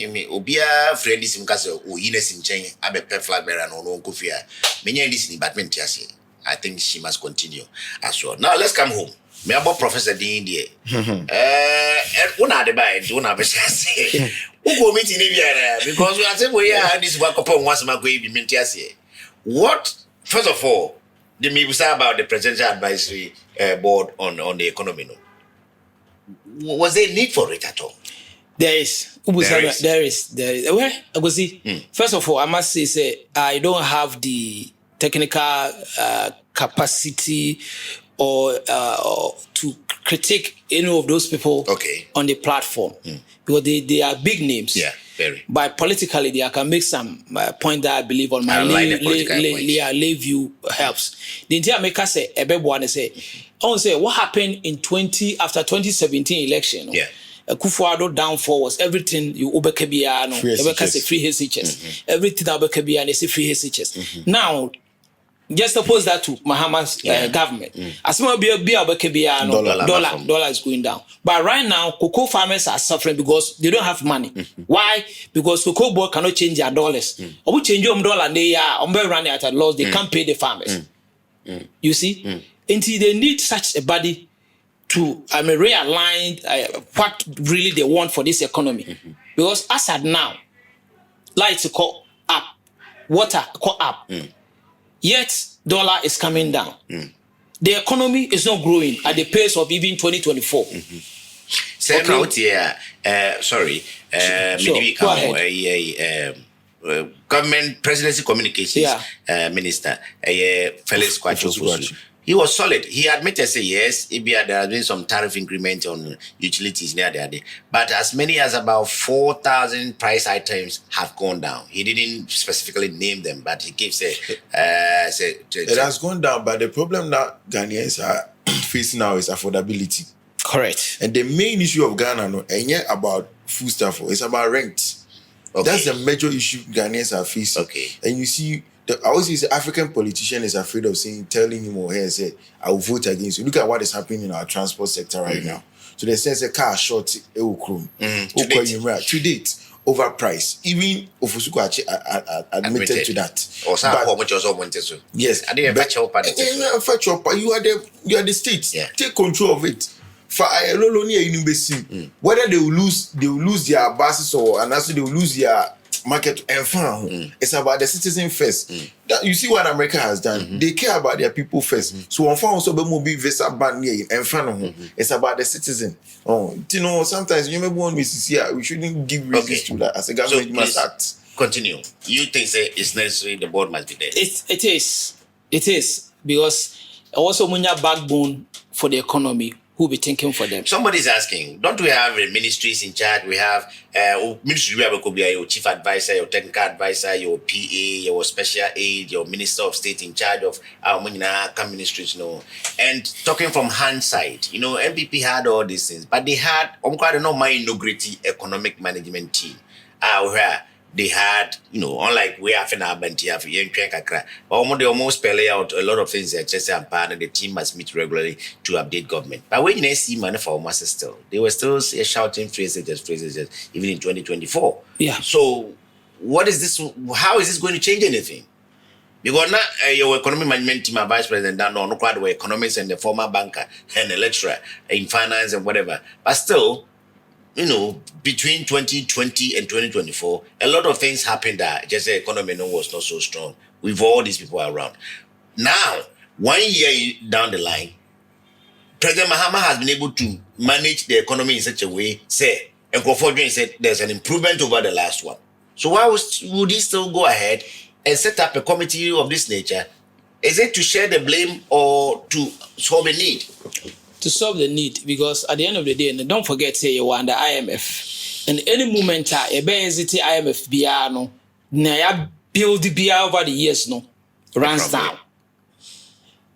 me obia friend is mkase o ines nchen abepe flag bearer no no nkofia menya this department yase. I think she must continue as well. Now let's come home. Me about Professor Dean there. Una de buy una be say. Who go meet in India because we are saying we are this work upon once ma go be mentiase. What first of all, the me say about the presidential advisory board on the economy no. Was there a need for it at all? There is. There is. Well, I go see. First of all, I must say I don't have the technical capacity or to critique any of those people on the platform because they are big names. Yeah, very. But politically, I can make some point that I believe on my lay view helps. The entire maker say, I want to say what happened in after 2017 election. Yeah. Kufuado downfall was everything you ubekebia no say free HCS. Everything ubekebia and say free HCS. Now just oppose that to Mahama's government. As much be ubekebia no dollar is going down. But right now cocoa farmers are suffering because they don't have money. Why? Because cocoa board cannot change their dollars. Or change your dollar and they are running at a loss. They can't pay the farmers. You see? Until they need such a body to realign what really they want for this economy. Because as at now, lights go up, water go up, yet dollar is coming down. The economy is not growing at the pace of even 2024. Government Presidency Communications Minister, Felix Kwachu. He was solid. He admitted, say yes, there has been some tariff increment on utilities near there. But as many as about 4,000 price items have gone down. He didn't specifically name them, but he gave it has gone down, but the problem that Ghanaians are facing now is affordability. Correct. And the main issue of Ghana, and yet about food stuff, it's about rent. That's the major issue Ghanaians are facing. And you see, I always say the African politician is afraid of telling him or her, say, I will vote against you. Look at what is happening in our transport sector right now. So they say a car short, to date, overpriced. Even Ofusuku admitted to that. Yes. You are the state. Take control of it. For whether they will lose their bases or and also they will lose their market and farm. It's about the citizen first. That you see what America has done. They care about their people first. So on farm also be visa ban near and farm. It's about the citizen. You know, sometimes you may want me to see we shouldn't give reasons to that as a government. So must act. Continue. You think it's necessary the board must be there? It is because also munya backbone for the economy. Who will be thinking for them? Somebody's asking, don't we have ministries in charge? We have ministry, your chief advisor, your technical advisor, your PA, your special aide, your minister of state in charge of our ministries, And talking from hindsight, MPP had all these things, but they had my integrity economic management team. Where they had, unlike we have in our Bantia for young Kakra, they almost spell out a lot of things that just and the team must meet regularly to update government. But when you see money for Master still, they were still shouting phrases, even in 2024. Yeah. So, what is this? How is this going to change anything? Because now your economic management team, vice president, no crowd were economists and the former banker and the lecturer in finance and whatever. But still, between 2020 and 2024, a lot of things happened that just the economy was not so strong with all these people around. Now, 1 year down the line, President Mahama has been able to manage the economy in such a way, and Crawford said there's an improvement over the last one. So why would he still go ahead and set up a committee of this nature? Is it to share the blame or to solve a need? To solve the need, because at the end of the day, and don't forget, say you are under IMF, and any moment a basically IMF biano, na build the over the years runs down.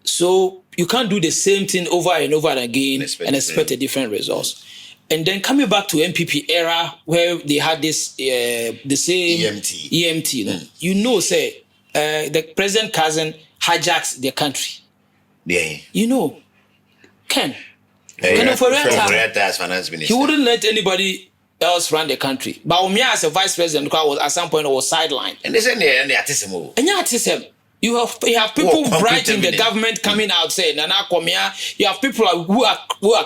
So you can't do the same thing over and over again and expect a different results. And then coming back to MPP era where they had this the same EMT, say the president cousin hijacks the country. Ken. He wouldn't let anybody else run the country. But Bawumia as a vice president was at some point was sidelined. And they said they are and you have people bright in the government coming out saying, Nana Komia, you have people who are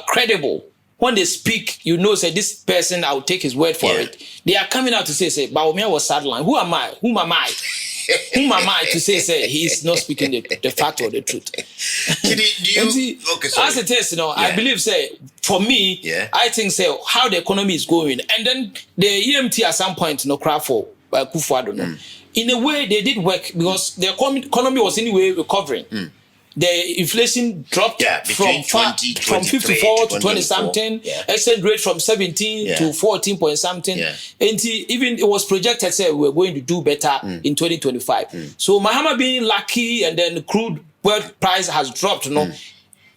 credible. When they speak, say this person, I will take his word for it. They are coming out to say, Bawumia was sidelined. Who am I? Whom am I to say he is not speaking the fact or the truth? As it is, I believe, for me, I think, how the economy is going, and then the EMT at some point, cry for Kufuor, in a way, they did work because the economy was anyway recovering. The inflation dropped from 54 to 20 something, exchange rate from 17 to 14 point something, and even it was projected we were going to do better in 2025. So Mahama being lucky, and then the crude world price has dropped,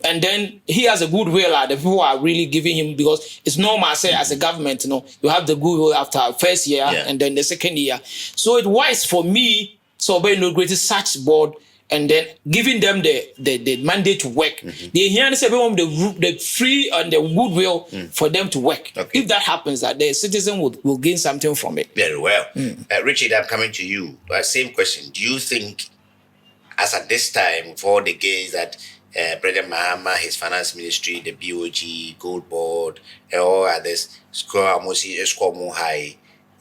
and then he has a goodwill. The people are really giving him, because it's normal. As a government, you have the goodwill after first year and then the second year. So it's wise for me, by inaugurating such board and then giving them the mandate to work. They hear the free and the goodwill for them to work. If that happens, that the citizen will gain something from it. Very well. Richard, I'm coming to you. Same question. Do you think, as at this time, for the gains that President Mahama, his finance ministry, the BOG, Gold Board, and all others score more high,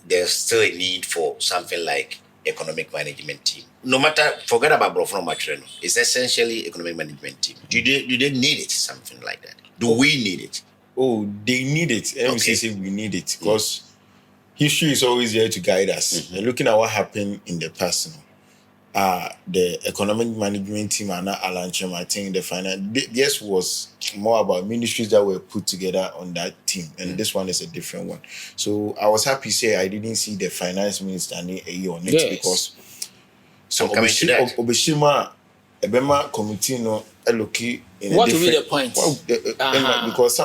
there's still a need for something like economic management team? No matter, forget about Brofno Matreno. It's essentially economic management team. Do they need it? Something like that. Do we need it? Oh, they need it. Let me say we need it, because history is always there to guide us. And looking at what happened in the past, the economic management team and Alan Chem, I think the finance, this was more about ministries that were put together on that team, and this one is a different one. So I was happy to say I didn't see the finance minister on it, because so Obeshima Ebema committee allocate in what will be the point? Because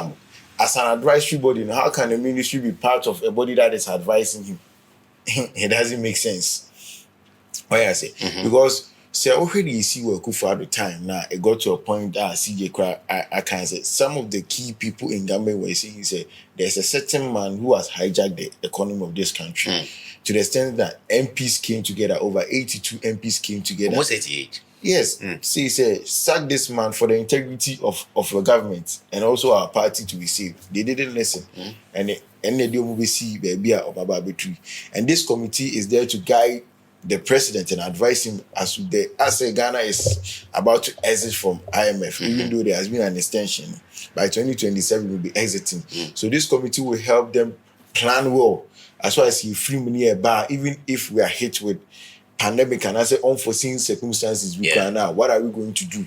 as an advisory body, how can the ministry be part of a body that is advising him? It doesn't make sense. Why I say because already you see where Kufuor at the time now, it got to a point that CJ I can say some of the key people in Gambia were saying, he said there's a certain man who has hijacked the economy of this country to the extent that MPs came together, over 82 MPs came together. Almost 88. Yes. So he said, sack this man for the integrity of your government and also our party to be saved. They didn't listen. And they don't see baby or Baba Betri. And this committee is there to guide the president and advise him as Ghana is about to exit from IMF, even though there has been an extension. By 2027, we'll be exiting. So this committee will help them plan well. As well as you free money bar, even if we are hit with pandemic and unforeseen circumstances we can now, what are we going to do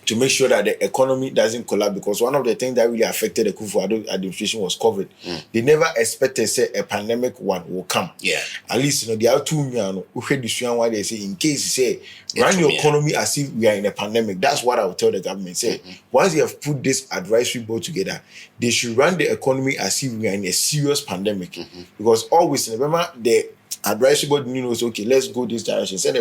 to make sure that the economy doesn't collapse? Because one of the things that really affected the Kufuor administration was COVID. They never expected a pandemic one will come. At least there are two why they say in case you say run your economy as if we are in a pandemic. That's what I would tell the government. Say once you have put this advisory board together, they should run the economy as if we are in a serious pandemic. Because always remember the advisory board knows let's go this direction. Say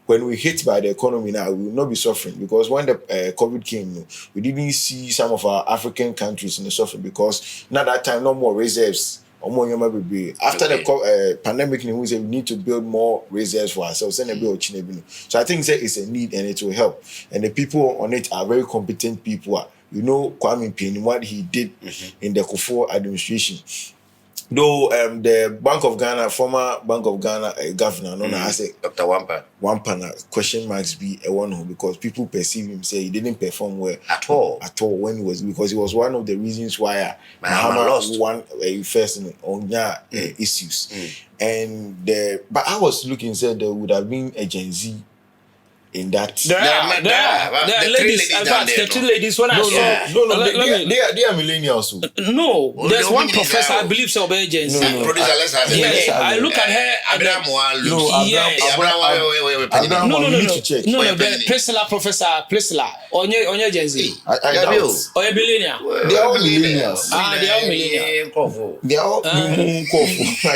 when we hit by the economy now, we will not be suffering, because when the COVID came, we didn't see some of our African countries in the suffering, because now that time no more reserves. After the pandemic, we said we need to build more reserves for ourselves. So I think it's a need and it will help. And the people on it are very competent people. Kwame Payne, what he did in the Kufuor administration. Though the Bank of Ghana, former Bank of Ghana governor, known as Dr. Wampana, question marks be a one because people perceive him say he didn't perform well at all when he was, because he was one of the reasons why Mahama lost won first on issues. And but I was looking, said there would have been a Gen Z in that. There are ladies. In fact, the two ladies. When no, they are millennials. No, there's one professor, I believe, so by Gen Z. I look at her. No, the Priscilla professor, Priscilla, Onye Gen Z. Or a billionaire. They are all millennials. They are millennials. They are all millennials.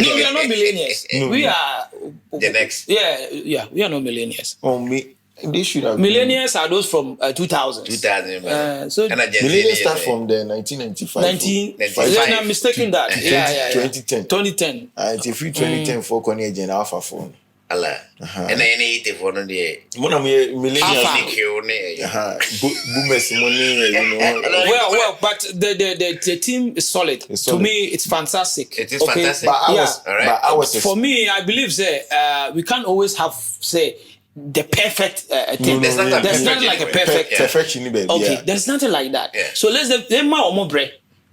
No, we are not millennials. We are the next. Yeah, we are not millennials. Me. They should have. Millennials are those from 2000. 2000. So millennials start from the 1995. 1995. I'm mistaken that. 2010. 2010. It's a free 2010 for Konya Gen Alpha phone. Allah. And then 80 for no day. One of millennials. Boomers money. Well, but the team is solid. To me, it's fantastic. It is fantastic. For me, I believe we can't always have the perfect thing. There's nothing like a perfect. Perfection. Okay, there's nothing like that. Yeah. So let's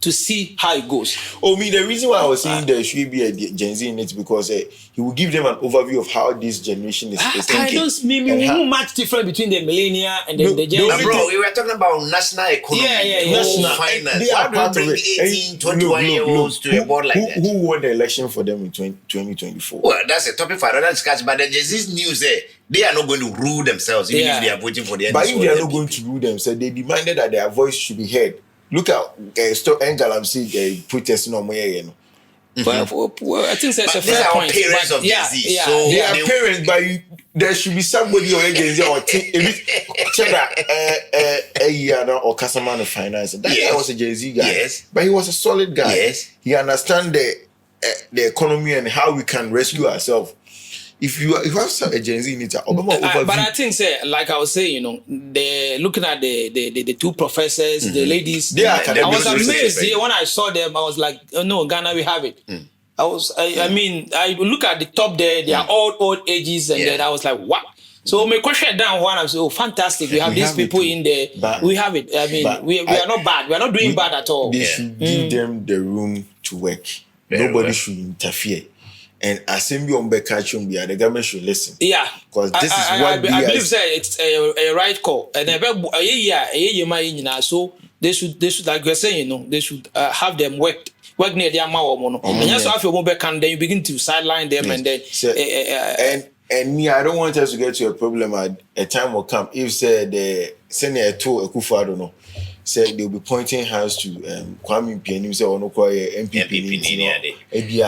to see how it goes. The reason why I was saying there should be a Gen Z in it because he will give them an overview of how this generation is thinking. I don't mean much different between the millennial and the Gen Z. Bro, we were talking about national economy, national finance. They are part of it. 18, 21-year-olds to a board like that. Who won the election for them in 2024? Well, that's a topic for another discussion. But the Gen Z news they are not going to rule themselves even if they are voting for the But if they are not going to rule themselves, they demanded that their voice should be heard. Look at Ngalamsi protesting on my Well, I think that's a fair point. Parents of Gen Z. So they are parents, but there should be somebody or Gen Z or a year or customer of finance. That guy was a Gen Z guy. Yes. But he was a solid guy. Yes. He understands the economy and how we can rescue ourselves. If you have a Gen Z in it, but I think, like I was saying, they're looking at the two professors, the ladies. I was amazed when I saw them. I was like, oh no, Ghana, we have it. I mean, I look at the top there. They are all old ages, and then I was like, what? So my question down one, I'm saying, oh, fantastic. We have these people in there. We have it. I mean, we are not bad. We are not doing bad at all. They should give them the room to work. Nobody should interfere. And assembly on the government should listen. Yeah, because this is what I believe it's a right call. And so they should like you're saying, they should have them work near their mouth. And just after you then you begin to sideline them, and then and me, I don't want us to get to a problem at a time will come if the Senator Akufo, I don't know. Said they'll be pointing hands to Kwame Mpiani, say, no, MPP.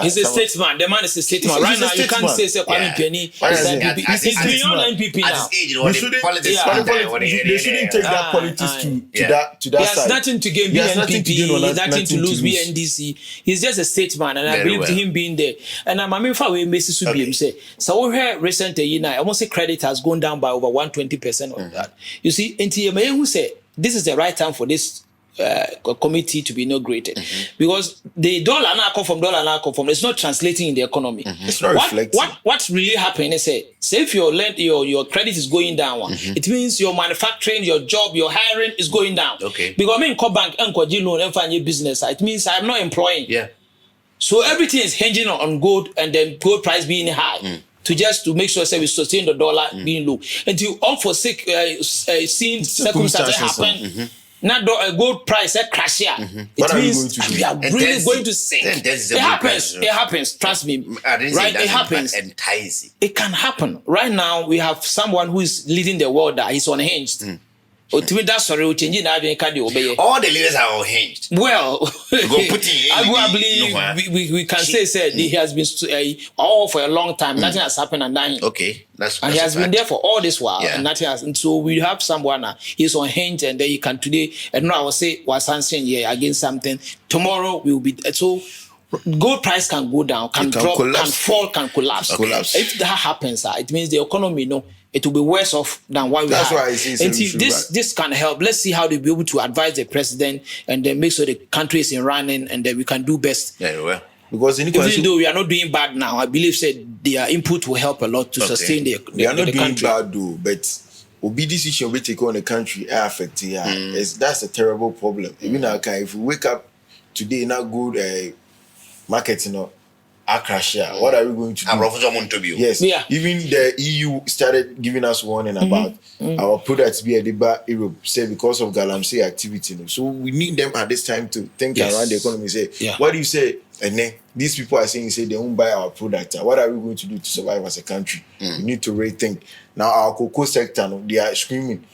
He's a statesman. The man is a statesman. Right now, you can't say Kwame Mpiani is MPP. He's beyond MPP now. They shouldn't take that politics to that side. He has nothing to gain being MPP. He has nothing to lose being NDC. He's just a statesman, and I believe him being there. And I'm for we Messi Subi say. So here recently, I almost say credit has gone down by over 120% on that. You see, NTMA who say this is the right time for this committee to be inaugurated because the dollar now come from it's not translating in the economy. It's not reflecting. What's really happening is say if your credit is going down, it means your manufacturing, your job, your hiring is going down. Okay. Because I mean, bank and loan and find business, it means I'm not employing. Yeah. So everything is hinging on gold, and then gold price being high. To make sure we sustain the dollar being low. Until unforeseen seen circumstances happen, not a gold price crash here. It means we are really going to sink. It happens. It happens. Trust me. Right? It happens. It can happen. Right now, we have someone who is leading the world that is unhinged. All the leaders are unhinged. Well, arguably, we can say he has been all for a long time. Nothing has happened and dying. Okay, and he has been there for all this while, and nothing has. And so we have someone he's unhinged, and then he can today. And I will say was answering against something. Tomorrow we will be so. Gold price can go down, can drop, collapse. Can fall, can collapse. If that happens, it means the economy, it will be worse off than what we have. That's why I say and this can help. Let's see how they'll be able to advise the president and then make sure the country is in running and then we can do best. Very well. Because even though we are not doing bad now, I believe their input will help a lot to sustain the country. We are not doing bad though, but be decision we take on the country affect that's a terrible problem. Even if we wake up today not good marketing Akrashia, what are we going to do? Yes. Yeah. Even the EU started giving us warning about our products be a Europe, say because of Galamsey activity. So we need them at this time to think around the economy. Say, what do you say? And then these people are saying, say they won't buy our product. What are we going to do to survive as a country? We need to rethink. Now our cocoa sector, they are screaming.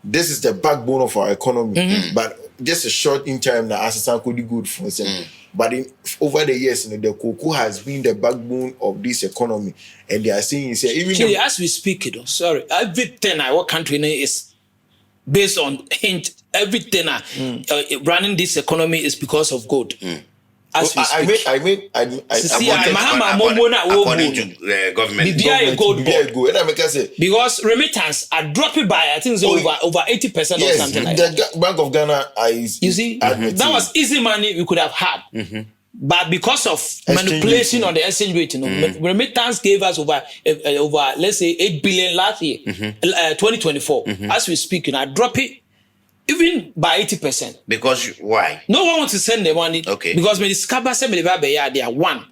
This is the backbone of our economy, but just a short in time now assistant could be good for us. But over the years, the cocoa has been the backbone of this economy, and they are saying even as we speak, everything our country is based on hint. Everything running this economy is because of gold. As we speak. According to government. Because remittance are dropping by, I think, over 80% or something like that. The Bank of Ghana is. You see, that was easy money we could have had. But because of manipulation on the exchange rate, remittance gave us over let's say 8 billion last year, 2024. As we speak, I drop it even by 80%. Because why? No one wants to send the money. Okay. Because when the scabber send me they are one.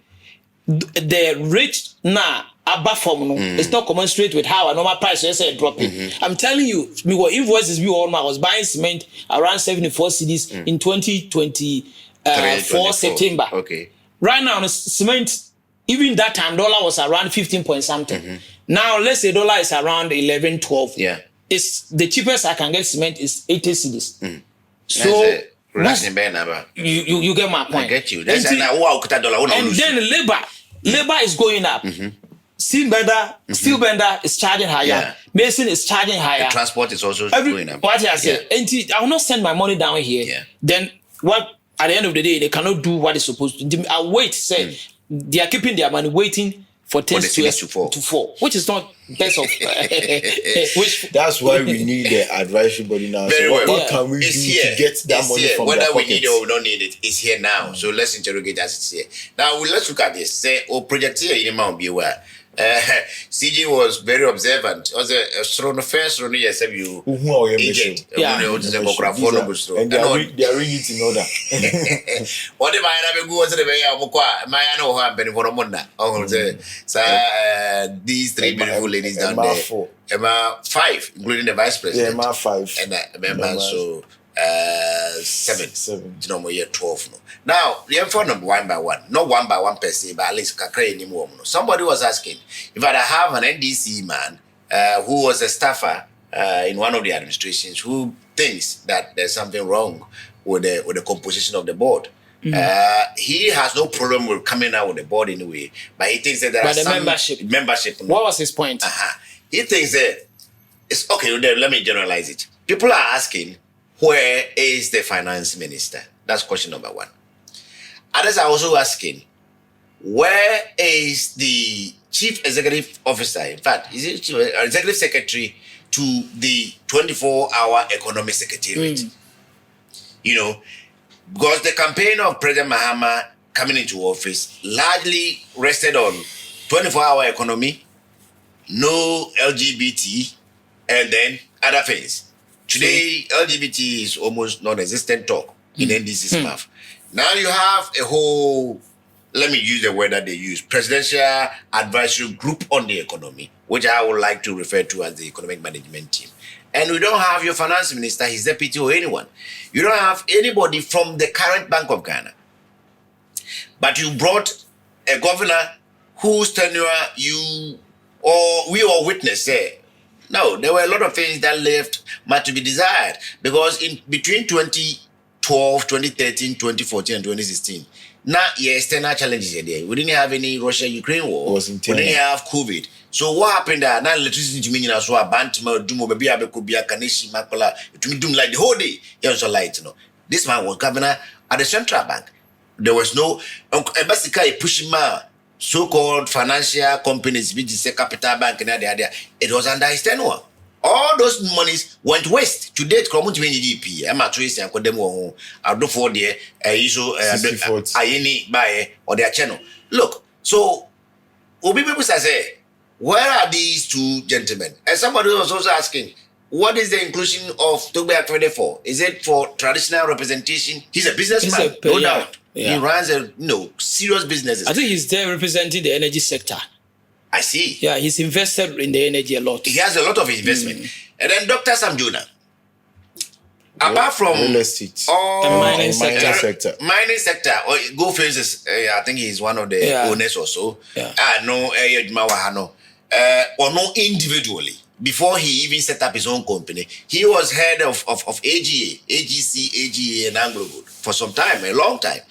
The rate now above from it's not commensurate with how a normal price is dropping. I'm telling you, me what invoices we all was buying cement around 74 cedis in 2024 September. Okay. Right now, the cement, even that time, dollar was around 15 point something. Now, let's say dollar is around 11, 12. Yeah. It's the cheapest I can get cement is 80 cedis. So you get my point. I get you. That's and then labor is going up. Steel bender is charging higher. Yeah. Mason is charging higher. The transport is also going up. What I say, I will not send my money down here. Yeah. Then what? At the end of the day, they cannot do what it's supposed to. I wait. Say they are keeping their money waiting for things to fall, which is not best of. That's why we need the advisory body now. Very so well. What can we do to get that money from whether their we pockets? need it or we don't need it, it's here now. So let's interrogate as it's here. Now let's look at this. Say, project here in Mount Biwa. CJ was very observant. Was a first run yes you agent. And they are ring it in order. What if I have go to the way my know how many for a month? These three beautiful ladies down there. Emma 5, including the vice president. Yeah, Emma 5. And member so 7. You know, year 12. No. Now, the info number one by one, not one by one per se, but at least kakra anymore. Somebody was asking if I have an NDC man who was a staffer in one of the administrations who thinks that there's something wrong with the composition of the board. He has no problem with coming out with the board anyway, but he thinks that there are some membership. What was his point? He thinks that it's okay. Let me generalize it. People are asking, where is the finance minister? That's question number one. Others are also asking, where is the chief executive officer? In fact, is it executive secretary to the 24-hour economic secretariat? You know, because the campaign of President Mahama coming into office largely rested on 24-hour economy, no LGBT, and then other things. Today, LGBT is almost non-existent talk in NDC's mouth. Now you have a whole, let me use the word that they use, presidential advisory group on the economy, which I would like to refer to as the economic management team. And we don't have your finance minister, his deputy, or anyone. You don't have anybody from the current Bank of Ghana. But you brought a governor whose tenure we all witnessed there. No, there were a lot of things that left much to be desired. Because in between 2012, 2013, 2014, and 2016, now, external challenges are there. We didn't have any Russia-Ukraine war. We didn't have COVID. So what happened there? Now electricity to me, so a band dumo baby could be a Kaneshi Makola to me doom like the whole day. He also light, This man was governor at the central bank. There was no basically pushing so-called financial companies, which is a capital bank and there. It was under his tenure. All those monies went waste. To date, come to GDP. I'm at least I could demo. I do for the issue. I buy or their channel. Look, so Obi people say, where are these two gentlemen? And somebody was also asking, what is the inclusion of Togbe Akwede for? Is it for traditional representation? He's a businessman, no doubt. Yeah. He runs serious businesses. I think he's there representing the energy sector. I see. Yeah, he's invested in the energy a lot. He has a lot of investment. And then Dr. Sam Jonah. Apart from real estate mining sector. Mining sector, or Go Faces, I think he's one of the owners or so. Yeah. Or no individually. before he even set up his own company, he was head of AGA, and Anglo Gold for some time, a long time.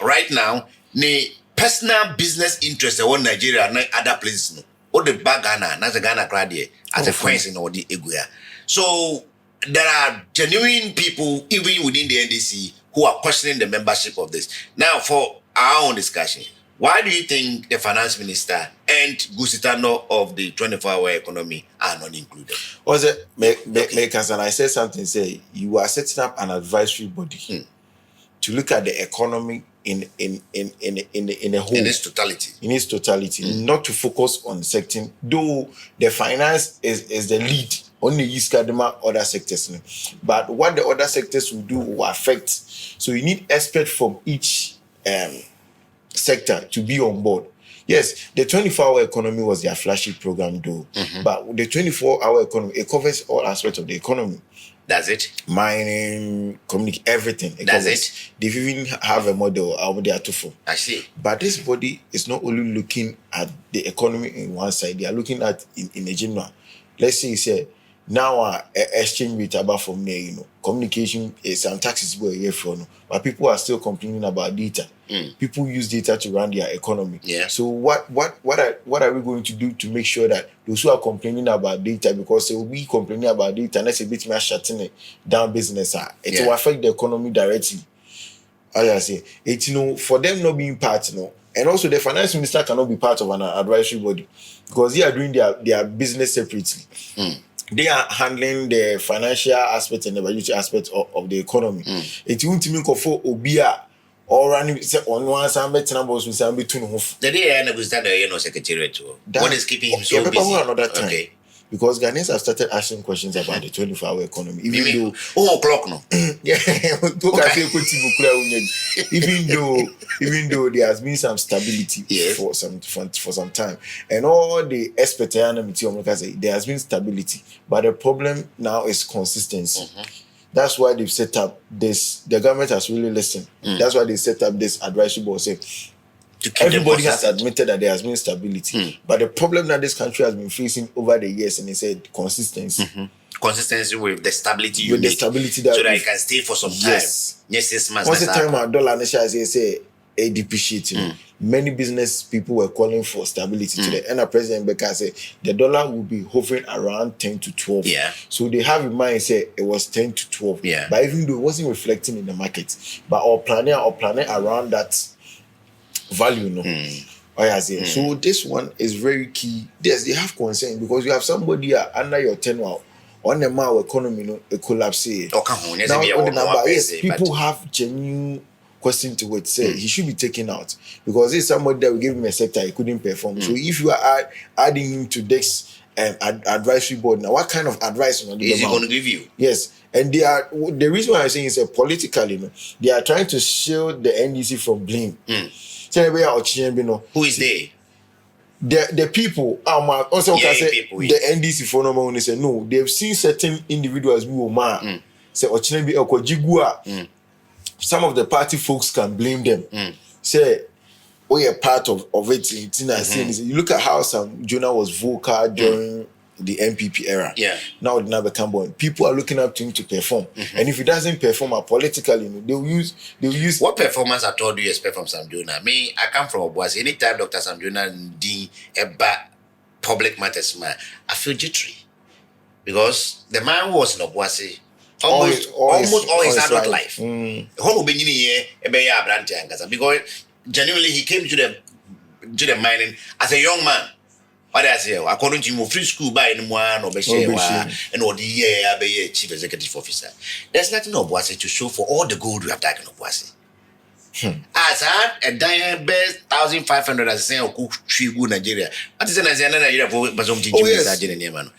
Right now, the personal business interests in Nigeria and other places, no. Or the bag Ghana, not the Ghana crowd here, as a coins in all the Eguia. So there are genuine people, even within the NDC, who are questioning the membership of this. Now, for our own discussion, why do you think the finance minister and Gusitano of the 24-hour economy are not included? Was it makers? And I said something. Say you are setting up an advisory body to look at the economy in a whole, in its totality. In its totality, not to focus on sector. Though the finance is the lead on the East Kadima other sectors, but what the other sectors will do will affect. So you need experts from each sector to be on board. Yes, the 24-hour economy was their flagship program, though. But the 24-hour economy, it covers all aspects of the economy. That's it. Mining, everything. That's it. They even have a model out there to for. I see. But this body is not only looking at the economy in one side, they are looking at in a general. Let's say now exchange rate about from there, communication is some taxes go here for no, but people are still complaining about data. People use data to run their economy. Yeah. So what are we going to do to make sure that those who are complaining about data, because they will be complaining about data, and that's a bit more shutting down business, it will affect the economy directly. As I say, it's for them not being part, and also the finance minister cannot be part of an advisory body because they are doing their business separately. They are handling the financial aspect and the budgetary aspect of the economy. It won't mean for Obia or running on one side, numbers with some between. The day I understand the secretariat. What is keeping him so busy? Another time. Okay. Because Ghanaians have started asking questions about the 24-hour economy. Even though, o'clock no. Yeah, even though there has been some stability for some time, and all the experts say there has been stability, but the problem now is consistency. That's why they've set up this. The government has really listened. That's why they set up this advisory board. Say everybody has admitted that there has been stability, but the problem that this country has been facing over the years, and they said consistency. Consistency with the stability with the stability that so that it can stay for some time. Yes, 6 months. Once the time our dollar say depreciating, many business people were calling for stability today. And the President Becker said the dollar will be hovering around 10 to 12. Yeah. So they have in mind say it was 10 to 12. Yeah. But even though it wasn't reflecting in the market, but our planning around that value, So this one is very key. Yes, they have concern because you have somebody under your tenure on the mile economy, it collapse. Now, the number, yes, people have genuine question to it. Say he should be taken out because this is somebody that will give him a sector he couldn't perform. So if you are adding him to this advisory board, now what kind of advice is he going to give you? Yes. And the reason why I'm saying is politically, they are trying to shield the NDC from blame. Who is they? The people, also can say people, the NDC for no one say no, they've seen certain individuals who say some of the party folks can blame them. Say you're part of it. You look at how some Jonah was vocal during the MPP era. Yeah. Now the never come on. People are looking up to him to perform. And if he doesn't perform politically, they'll use what performance I told you expect from Sam Jonah? Me, I come from Obuasi. Anytime Dr. Sam Jonah did about public matters, man, I feel jittery. Because the man was in Obuasi almost all his adult life. Because genuinely he came to the mining as a young man. What I say, according to him, free school by anyone or and or the year be chief executive officer. There's nothing of Obuasi to show for all the gold we have taken of Obuasi. As a dying best 1,500 as saying Oku Nigeria. What is Nigeria for Bazum Nigeria?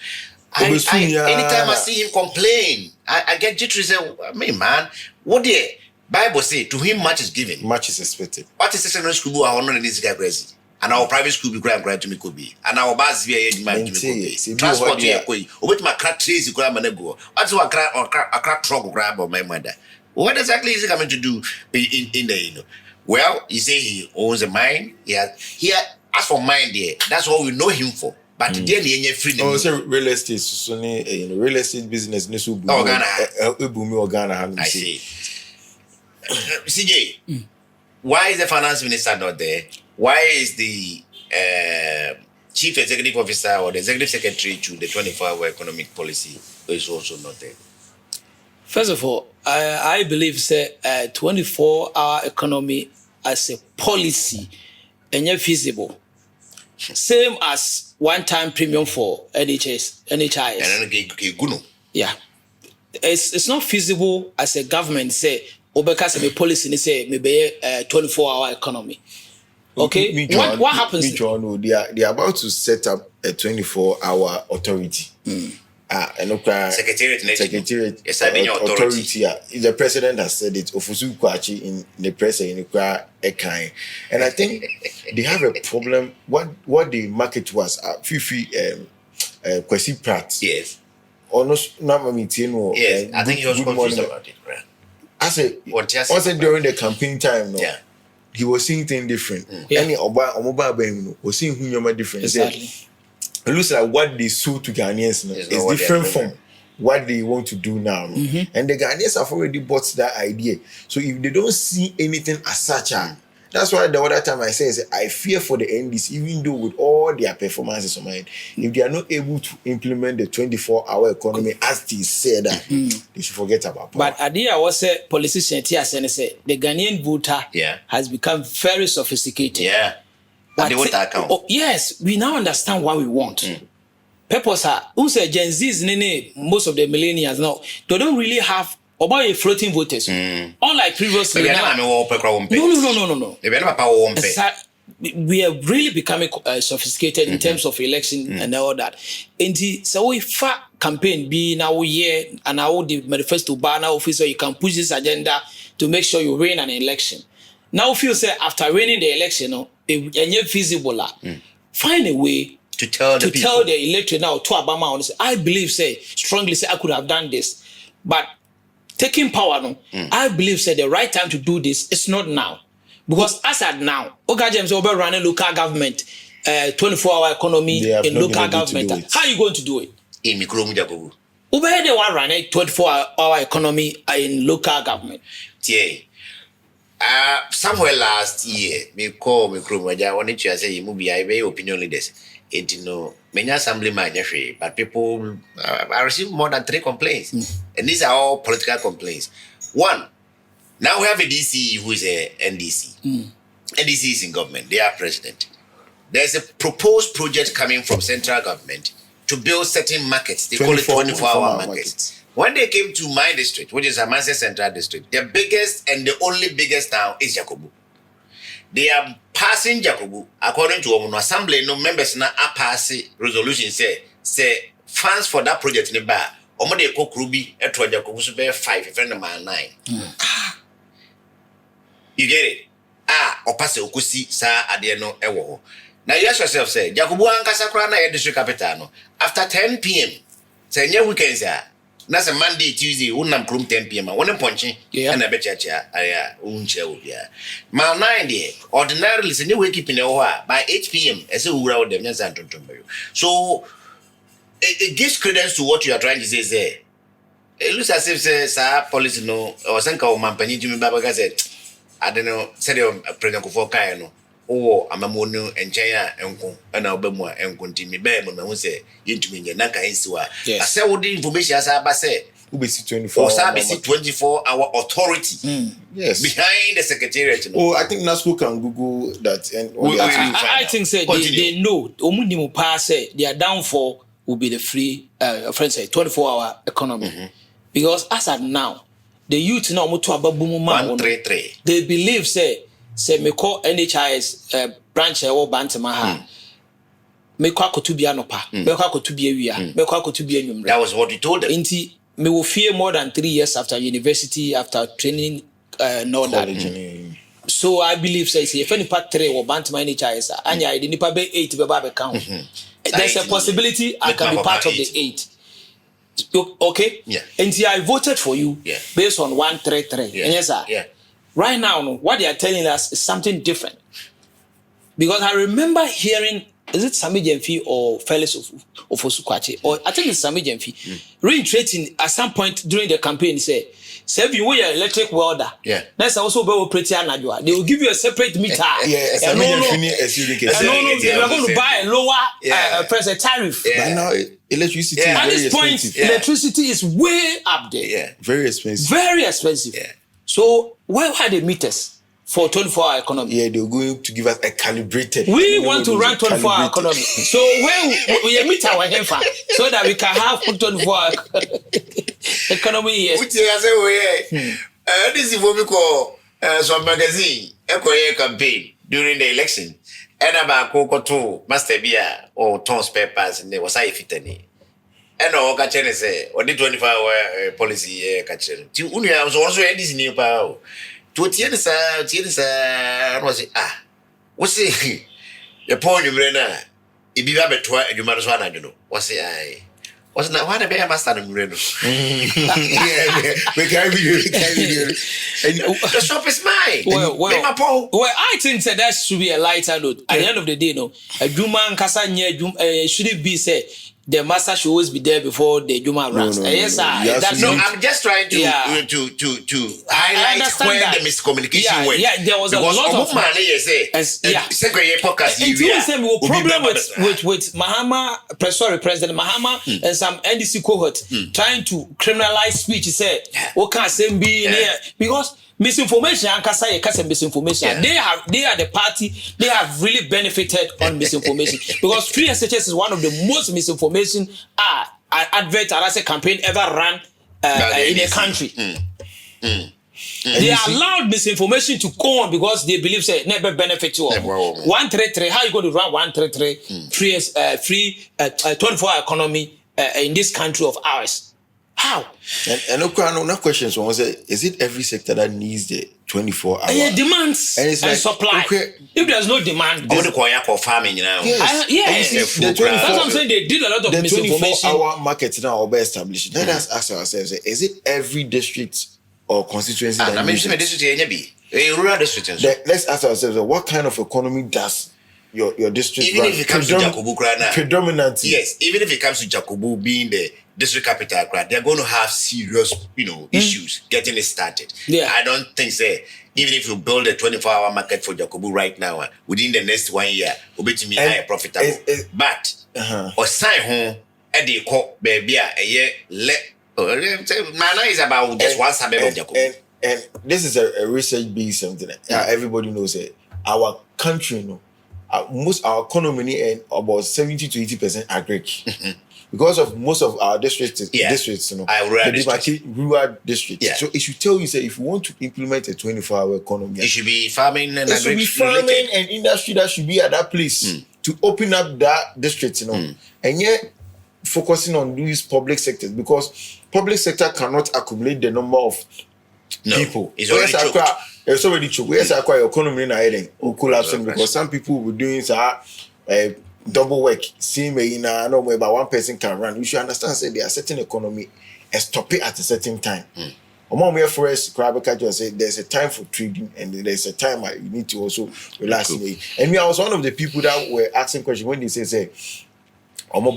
Anytime I see him complain, I get jittery. Say, man, what the Bible say? To him, much is given, much is expected. What is secondary school? I honor this guy crazy. And our private school be grand to me could be. And our bus be a demand to me could be. Transport here, with my crack trees, you grab and go. What's what a crack truck grab of my mother? What exactly is he coming to do in the Well, you say he owns a mine. He as for mine there, that's what we know him for. But then the free. Oh, so real estate, so real estate business, no so Ghana. I see. CJ, why is the finance minister not there? Why is the chief executive officer or the executive secretary to the 24-hour economic policy is also not there? First of all, I believe say 24-hour economy as a policy and feasible. Same as one-time premium for NHIS. Yeah. It's not feasible as a government say, because of a policy say maybe a 24-hour economy. Okay. What happens? They are about to set up a 24-hour authority. Secretariat authority. The president has said it. Ofusu Kwachi in the press and I think they have a problem. What the market was Fifi Kwesi Pratt. Yes. Almost not meeting. Yes, I think he was confused about it. Right? I said during the campaign time. No, yeah. He was seeing things different. Any Oba was seeing who different. Exactly. It looks like what they sold to Ghanaians now is different from what they want to do now. And the Ghanaians have already bought that idea. So if they don't see anything as such, that's why the other time I said, I fear for the NDC, even though with all their performances on mind, if they are not able to implement the 24-hour economy as they said, they should forget about power. But idea was a politician here say the Ghanaian voter has become very sophisticated. Yeah. But yes, we now understand what we want. Purpose who say Gen Z's most of the millennials now, they don't really have about a floating voters. Unlike previously. No. We are really becoming sophisticated in terms of election and all that. And so we campaign be now year and now the manifesto banner officer, you can push this agenda to make sure you win an election. Now if you say after winning the election, if feasible, find a way to tell the electorate now to Obama. I believe strongly say I could have done this, but taking power I believe the right time to do this is not now, because as at now, James over running local government, 24-hour economy in local government. How are you going to do it? In Mikromu Jakobu. Where they want running 24-hour economy in local government? Yeah. Somewhere last year, me call me crew. I wanted to say you move be opinion leaders. It many assembly man, but people I received more than 3 complaints, and these are all political complaints. One, now we have a DC who is a NDC. NDC is in government; they are president. There's a proposed project coming from central government to build certain markets. They call it 24-hour markets. When they came to my district, which is Amase Central District, the biggest and the only biggest town is Jakobu. They are passing Jakobu according to our assembly. No members now are passing resolution say funds for that project in the bar. Omode Kokrubi etwa Jakobu so be 5, a friend of mine 9. You get it? Opase okusi sa ade no ewo. Now you ask yourself say Jakobu ankasa kra na district capital no. After 10 p.m. say nye weekends na say Monday, Tuesday, unam krum 10 p.m. One punching and a bechacha aya unche obia. Ma 9 there, ordinarily say you wake up in by 8 p.m. as a ura them nyansantontombeyo. So it gives credence to what you are trying to say there. It looks as if say policy no or sanka o mampani Jimmy Babaga said I don't know said President Kufuor kai no amamonu enchenya enko na obemu enkonti mi be mo say yentumi nye naka ensiwa ase wo the information asa ba say ubesi 24-hour authority yes behind the secretariat I think NASCO can Google that and I think say they know omunimu pa say their downfall will be the free friends say 24-hour economy because as at now the youth now mo to ababumu ma 133 they believe say me call NHIS branch or Bantama me kwa kotubia nopa me kwa kotubia wia me kwa kotubia nyumre. That was what you told them. Inti me will fear more than 3 years after university, after training no that. So I believe say if any part 3 or Bantama NHIS anya the nipa be 8 be ba be count. There's a possibility I can be part of the 8. Okay? Yeah. Inti I voted for you based on 133. Yes sir. Yeah. Right now, what they are telling us is something different. Because I remember hearing is it Sami Jemfi or Felix of Osukwache? Or I think it's Sami Jemfi. Reiterating at some point during the campaign, he said, "Save you your electric welder. Yeah. That's also very pretty anajua. They will give you a separate meter. Yeah, and no, they are going to buy a lower price tariff. But now electricity is At very this point, expensive. electricity is way up there. Yeah. Very expensive. Very expensive. Yeah. So why are the meters for 24-hour economy? Yeah, they're going to give us a calibrated. We want to run 24-hour economy. So when we meet our hefa so that we can have 24-hour economy. Yes. Which I say, this is what we call some magazine, a campaign during the election. And about Coco Master Beer or Tom spare parts, and there was I fit any. And all catcher say, or the 24-hour policy catcher. To Unia was also this new power. To Tiensa was it? What's it? The point you ran out. If you have a toy, you might as well, I don't know. What's it? I was not one of them master and Reno. Yeah, we can't be. The shop is mine. Well, I think that should be a lighter note. At the end of the day, no, a Juma and Kasanya should it be said. The master should always be there before the Juma runs. Yes, sir. I'm just trying to highlight where the miscommunication went. Yeah, there was a lot of problem with Mahama, President Mahama and some NDC cohort trying to criminalize speech. He said, "What can't say be here?" Because misinformation and misinformation. They are the party. They have really benefited on misinformation because free SHS is one of the most misinformation advert and as a campaign ever run in a country. They allowed misinformation to go on because they believe say never benefit you. 133. How you going to run 133 free 24-hour economy in this country of ours? How? And no questions. One was is it every sector that needs the 24-hour? Yeah, demands and supply. Okay. If there's no demand, go to Korea for farming now. Yes. That's what I'm saying. They did a lot of the misinformation. 24-hour market now will be established. Let us ask ourselves: is it every district or constituency that needs it? Rural district. Let's ask ourselves: what kind of economy does your district even run? If it comes to Jakobu predominantly? Yes, even if it comes to Jakobu being the district capital, they're going to have serious, issues getting it started. Yeah. I don't think even if you build a 24-hour market for Jakobu right now, within the next 1 year, will be to me higher profitable. But or sign home at the court, baby, a year Mana is about just one suburb of Jakobu. And this is a research-based something. Everybody knows it. Our country, most our economy and about 70 to 80% agric. Because of most of our districts, rural districts. Yeah. So it should tell you, say, if you want to implement a 24-hour economy, it should be farming and it should be farming and industry that should be at that place to open up that district, and yet focusing on these public sectors because public sector cannot accumulate the number of people. It's already choked. It's already choked. Where's our economy in Aiden? Collapsing because some people were doing double work, but one person can run. You should understand, say there are certain economy and stop it at a certain time. For us, say there's a time for trading and there's a time you need to also relax. Cool. And I was one of the people that were asking questions when they say, I was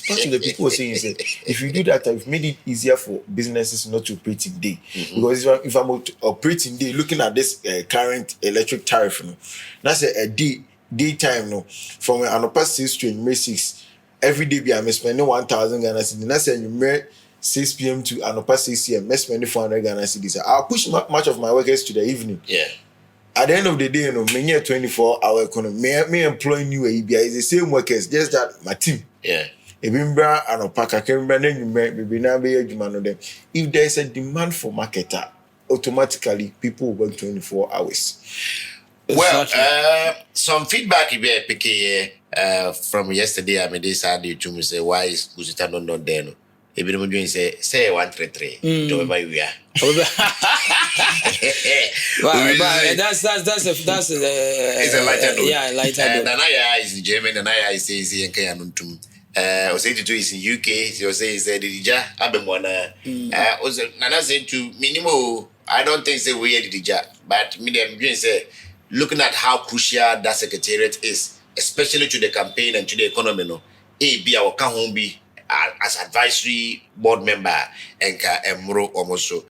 part of the people saying, say, if you do that, you've made it easier for businesses not to operate in day. Because if I'm operating day, looking at this current electric tariff, that's a daytime, from an upper 6 to May 6, every day I'm spending 1,000 Ghana cedis. That's a 6 p.m. to an upper 6 p.m. I'm spending 400 Ghana cedis. I'll push much of my workers to the evening. Yeah. At the end of the day, many 24-hour economy, me employing new ABI is the same workers, just that my team. Yeah. If there's a demand for marketer, automatically people will work 24 hours. Well, some feedback from yesterday. I mean, they said to me, say, why is Guzita not there? If you doing say 133, to wherever we are. That's it's a lighter note. Yeah, lighter note. Nanaya is in Germany, Nanaya is in Kayanuntum. Osei to is in UK, so say is the Dija Abemwana. Nana said to minimum I don't think say we did the job, but me them say looking at how crucial that secretariat is, especially to the campaign and to the economy. No, be our can home be as advisory board member and ka emro almost so.